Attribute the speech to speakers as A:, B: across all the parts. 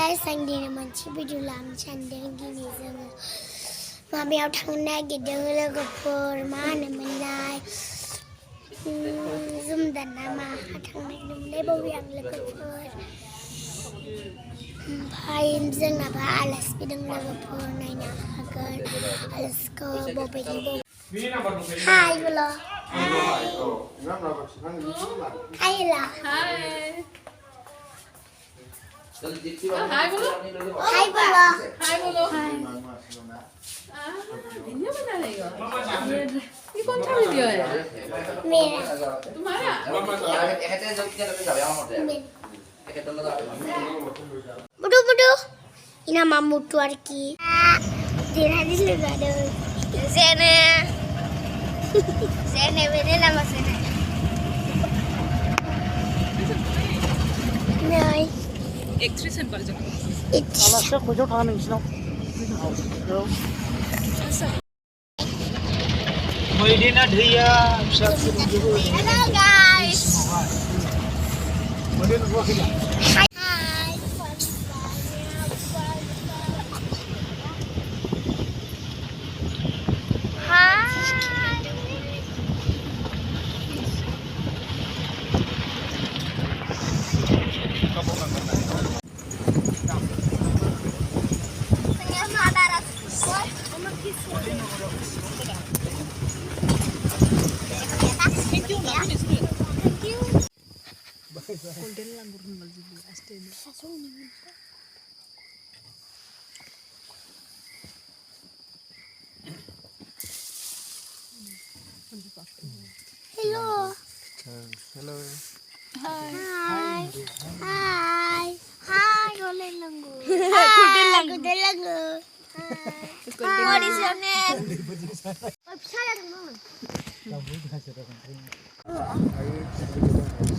A: guys, anh đi mình chỉ biết đi làm chân đến gini rồi mà béo thằng này cái đường lwgwpwr mà này mình lại zoom đàn mà thằng này đừng lấy bao nhiêu lwgwpwr phải dừng là phải alles cái đường lwgwpwr này nha agar alles có bao bì bao hai vừa lo hai là
B: Hai.
A: hai vừa lo
B: Hai bolo. Ini apa nih ya? Ini kontra dia ya?
A: mẹ
B: Mana?
A: Budu ini nama mutu arki dia hadis juga ada sene beda nama sene Này
B: Expression पर जाओ.
C: Alasya kujau tangan yang sinau. Moidina dia bisa dulu.
A: Hello guys.
C: Modin gua kira.
A: Hi. Hello.
C: Hello.
A: Hi. Hi. Hi. Con lên là ngủ. Con lên là ngủ. Ngồi đi xem nè. Sao ra thằng nó?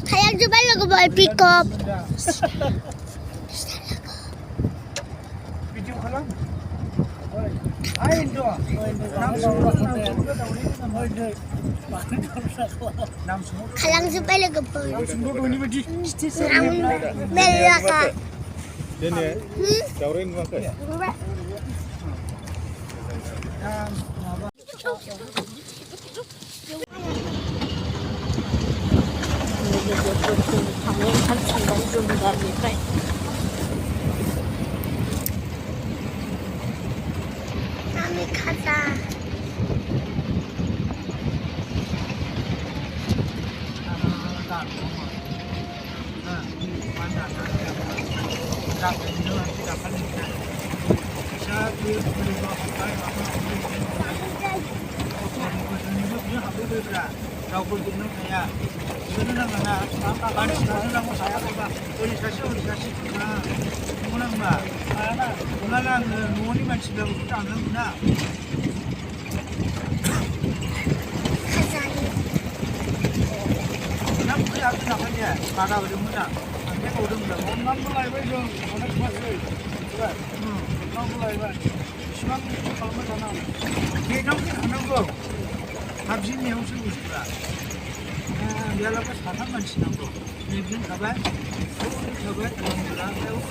A: Kaya coba lagu boy pick up.
C: Video kalam. Ain do.
A: Kalang coba lagu boy.
C: Sumber ini bagi.
A: Namun belaka.
C: Dene. Jaurin maka.
A: Kami kata.
C: Raupun gunung saya, itu nang mana, baris nang saya apa, organisasi, mana mbak, mana nuani macam dah bukan nang mana. Nak kerja apa nak kerja, mana boleh mana, kita boleh mana, orang mulai berjuang, orang mulai, orang mulai ber, semua kalau mana, kita nak go. Habis ni harus usah. Dia lepas tanam macam apa? Ni kabar, kabar orang bilang tu,